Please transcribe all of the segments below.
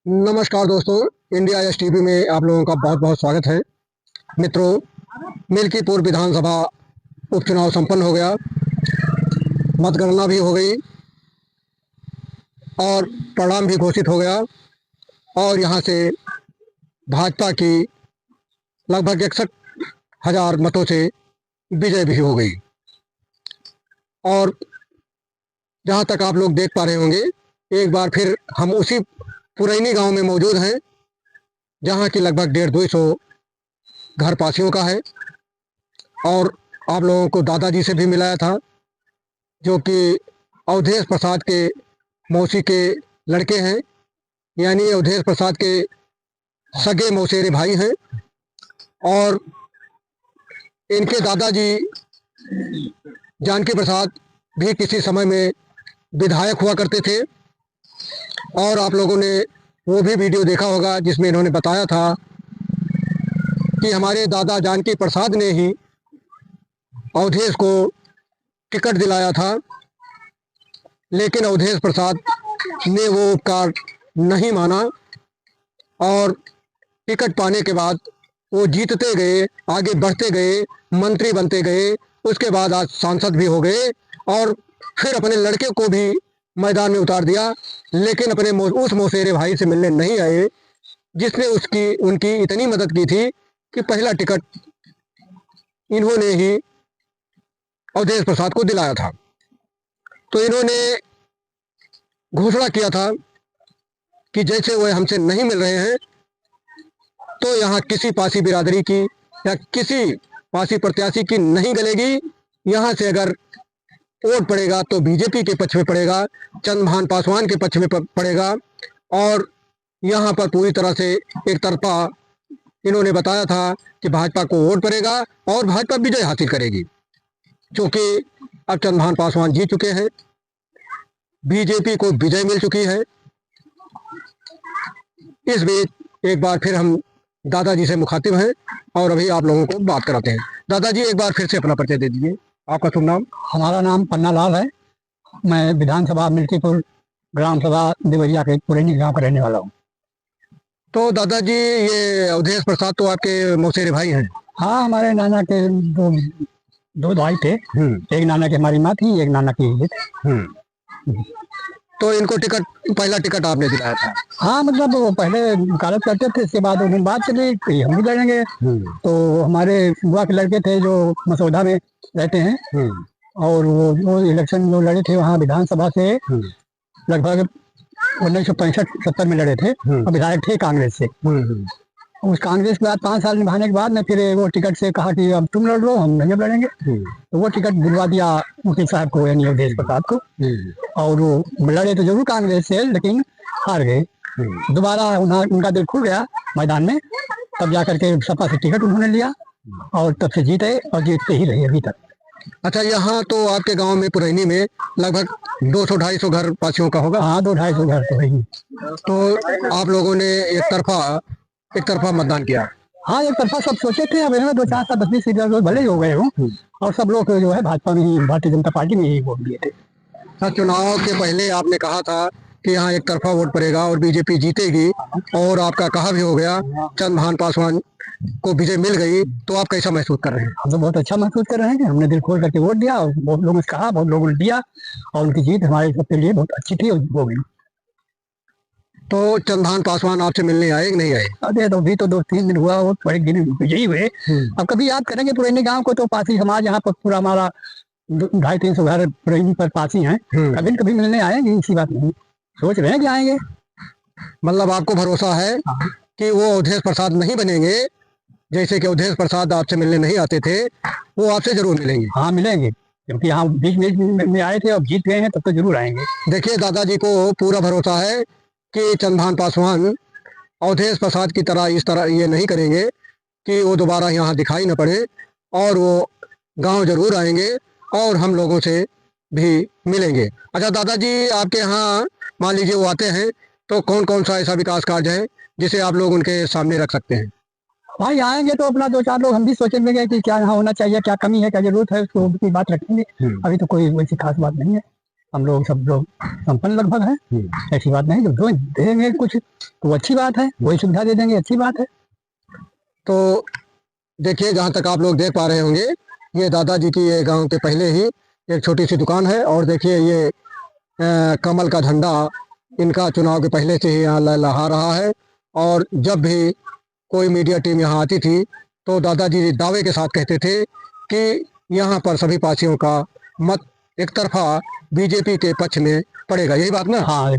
नमस्कार दोस्तों, India S TV में आप लोगों का बहुत बहुत स्वागत है। मित्रों, मिल्कीपुर विधानसभा उपचुनाव संपन्न हो गया, मतगणना भी हो गई और परिणाम भी घोषित हो गया और यहाँ से भाजपा की लगभग 61,000 मतों से विजय भी हो गई। और जहाँ तक आप लोग देख पा रहे होंगे, एक बार फिर हम उसी पुरैनी गांव में मौजूद हैं जहां की लगभग 150-200 घर पासियों का है। और आप लोगों को दादाजी से भी मिलाया था, जो कि अवधेश प्रसाद के मौसी के लड़के हैं, यानी अवधेश प्रसाद के सगे मौसेरे भाई हैं। और इनके दादाजी जानकी प्रसाद भी किसी समय में विधायक हुआ करते थे। और आप लोगों ने वो भी वीडियो देखा होगा जिसमें इन्होंने बताया था कि हमारे दादा जानकी प्रसाद ने ही अवधेश को टिकट दिलाया था, लेकिन अवधेश प्रसाद ने वो उपकार नहीं माना और टिकट पाने के बाद वो जीतते गए, आगे बढ़ते गए, मंत्री बनते गए, उसके बाद आज सांसद भी हो गए और फिर अपने लड़के को भी मैदान में उतार दिया, लेकिन अपने उस मौसेरे भाई से मिलने नहीं आए जिसने उनकी इतनी मदद की थी कि पहला टिकट इन्होंने ही अवधेश प्रसाद को दिलाया था। तो इन्होंने घोषणा किया था कि जैसे वह हमसे नहीं मिल रहे हैं तो यहाँ किसी पासी बिरादरी की या किसी पासी प्रत्याशी की नहीं गलेगी। यहाँ से अगर वोट पड़ेगा तो बीजेपी के पक्ष में पड़ेगा, चंद्रभान पासवान के पक्ष में पड़ेगा। और यहाँ पर पूरी तरह से एक तरफा इन्होंने बताया था कि भाजपा को वोट पड़ेगा और भाजपा विजय हासिल करेगी, क्योंकि अब चंद्रभान पासवान जीत चुके हैं, बीजेपी को विजय मिल चुकी है। इस बीच एक बार फिर हम दादाजी से मुखातिब हैं और अभी आप लोगों को बात कराते हैं। दादाजी, एक बार फिर से अपना परिचय दे दीजिए। आपका शुभ नाम? हमारा नाम पन्ना लाल है। मैं विधानसभा मिल्कीपुर ग्राम सभा देवरिया के पुरैनी गांव का रहने वाला हूँ। तो दादाजी, ये अवधेश प्रसाद तो आपके मौसेरे भाई हैं? हाँ, हमारे नाना के दो भाई थे। एक नाना की हमारी माँ थी, एक नाना की ये थे। तो इनको पहला टिकट आपने दिलाया था? हाँ, मतलब वो पहले वकालत करते थे, इसके बाद उन्हें बात चली कि हम भी लड़ेंगे। तो हमारे बुआ के लड़के थे जो मसौदा में रहते हैं, और वो इलेक्शन जो लड़े थे वहाँ विधानसभा से लगभग 1965-70 में लड़े थे और विधायक थे कांग्रेस से। उस कांग्रेस के बाद 5 साल निभाने के बाद में फिर वो टिकट से कहा कि अब तुम लड़ लो, हम नहीं अब लड़ेंगे। तो वो टिकट दिलवा दिया वकील साहब को, यानी अवधेश प्रसाद को। और वो लड़े तो जरूर कांग्रेस से, लेकिन हार गए। दोबारा उनका दिल खुल गया मैदान में, तब जाकर के सपा से टिकट उन्होंने लिया और तब से जीते और जीतते ही रहे अभी तक। अच्छा, यहाँ तो आपके गांव में पुरैनी में लगभग 200-250 घर पासियों का होगा? हाँ, 200-250 घर तो है ही। तो आप लोगों ने एक तरफा मतदान किया? हाँ, एक तरफा सब सोचे थे। अब इन्होंने 2-4 साल 10-20 सीट भले ही हो गए हों, और सब लोग जो है भाजपा में ही, भारतीय जनता पार्टी में ही वोट दिए थे। चुनाव के पहले आपने कहा था कि यहाँ एक तरफा वोट पड़ेगा और बीजेपी जीतेगी, और आपका कहा भी हो गया, चंद्रभान पासवान को विजय मिल गई। तो आप कैसा महसूस कर रहे हैं? हम तो बहुत अच्छा महसूस कर रहे हैं कि हमने दिल खोल करके वोट दिया और बहुत लोगों ने कहा, बहुत लोगों ने दिया, और उनकी जीत हमारे सबके लिए बहुत अच्छी थी और हो गई। तो चंद्रभान पासवान आपसे मिलने आए कि नहीं आए? अरे तो भी तो 2-3 दिन हुआ, वो बड़े दिन यही हुए। अब कभी याद करेंगे पुरैनी गांव को, तो पासी समाज यहाँ पर पूरा हमारा 250-300 घर पुरैनी पर पासी हैं। कभी न कभी मिलने आएंगे, इसी बात नहीं, सोच रहे हैं कि आएंगे। मतलब आपको भरोसा है कि वो अवधेश प्रसाद नहीं बनेंगे, जैसे कि अवधेश प्रसाद आपसे मिलने नहीं आते थे, वो आपसे जरूर मिलेंगे? हाँ, मिलेंगे, क्योंकि यहाँ बीच में आए थे, अब जीत गए हैं, तब तो जरूर आएंगे। देखिए, दादाजी को पूरा भरोसा है कि चंद्रभान पासवान अवधेश प्रसाद की तरह इस तरह ये नहीं करेंगे कि वो दोबारा यहाँ दिखाई न पड़े, और वो गांव जरूर आएंगे और हम लोगों से भी मिलेंगे। अच्छा दादाजी, आपके यहाँ मान लीजिए वो आते हैं तो कौन कौन सा ऐसा विकास कार्य है जिसे आप लोग उनके सामने रख सकते हैं? भाई आएंगे तो अपना 2-4 लोग हम भी सोचेंगे कि क्या यहाँ होना चाहिए, क्या कमी है, क्या जरूरत है, उसको की बात रखेंगे। अभी तो कोई वैसी खास बात नहीं है। हम लोग सब लोग संपन्न लगभग है। ऐसी बात नहीं, जो देंगे कुछ तो अच्छी बात है, वही सुविधा दे देंगे, अच्छी बात है। तो देखिए, जहाँ तक आप लोग देख पा रहे होंगे, ये दादाजी की ये गांव के पहले ही एक छोटी सी दुकान है। और देखिए, ये कमल का झंडा इनका चुनाव के पहले से ही यहाँ लहरा रहा है। और जब भी कोई मीडिया टीम यहाँ आती थी तो दादाजी दावे के साथ कहते थे कि यहाँ पर सभी पार्टियों का मत एक तरफा बीजेपी के पक्ष में पड़ेगा। यही बात ना? हाँ,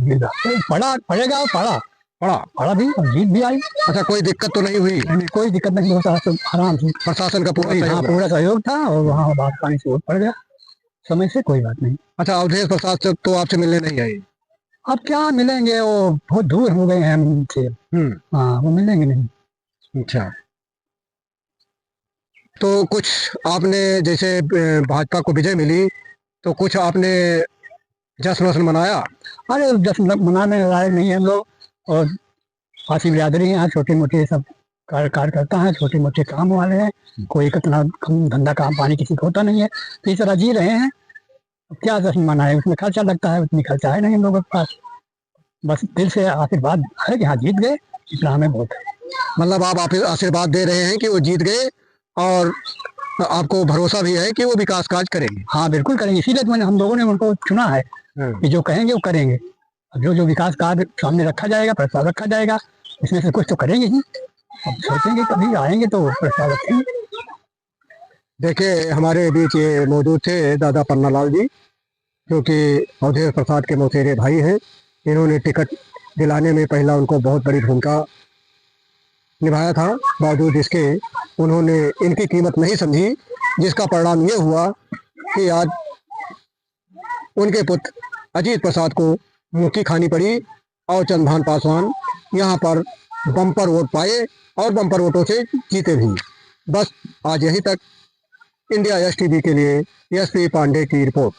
पड़ा पड़ेगा, पड़ा भी, जीत भी आई। अच्छा, कोई दिक्कत तो नहीं हुई? नहीं, कोई दिक्कत नहीं, बहुत आराम से प्रशासन का पूरा सहयोग था और वहाँ भाजपा से वोट पड़ गया समय से, कोई बात नहीं। अच्छा, अवधेश प्रसाद तो आपसे मिलने नहीं आए? अब क्या मिलेंगे, वो बहुत दूर हो गए हैं हमसे। हाँ, वो मिलेंगे नहीं। अच्छा, तो कुछ आपने, जैसे भाजपा को विजय मिली तो कुछ आपने जश्न वश्न मनाया? अरे जश्न मनाने लायक नहीं है हम लोग, और फांसी बिरादरी है, छोटे मोटे सब कार्यकर्ता हैं, छोटे मोटे काम वाले हैं, कोई कितना धंधा काम पानी किसी को होता नहीं है, तो इस तरह जी रहे हैं। क्या जश्न मनाए, उसमें खर्चा लगता है, उतनी खर्चा है नहीं हम लोगों के पास। बस दिल से आशीर्वाद है कि हाँ जीत गए, इतना हमें बहुत है। मतलब आप आशीर्वाद दे रहे हैं कि वो जीत गए, और आपको भरोसा भी है कि वो विकास कार्य करेंगे? हाँ, बिल्कुल करेंगे, इसीलिए तो हम लोगों ने उनको चुना है कि जो कहेंगे वो करेंगे। अब जो विकास कार्य सामने रखा जाएगा, प्रस्ताव रखा जाएगा, इसमें से कुछ तो करेंगे ही। अब सोचेंगे, कभी आएंगे तो प्रस्ताव रखेंगे। देखिए, हमारे बीच ये मौजूद थे दादा पन्नालाल जी, जो कि अवधेश प्रसाद के मौसेरे भाई हैं। इन्होंने टिकट दिलाने में पहला उनको बहुत बड़ी भूमिका निभाया था, बावजूद इसके उन्होंने इनकी कीमत नहीं समझी, जिसका परिणाम ये हुआ कि आज उनके पुत्र अजीत प्रसाद को मुक्की खानी पड़ी और चंद्रभान पासवान यहाँ पर बम्पर वोट पाए और बम्पर वोटों से जीते भी। बस आज यहीं तक। इंडिया एसटीवी के लिए एसपी पांडे की रिपोर्ट।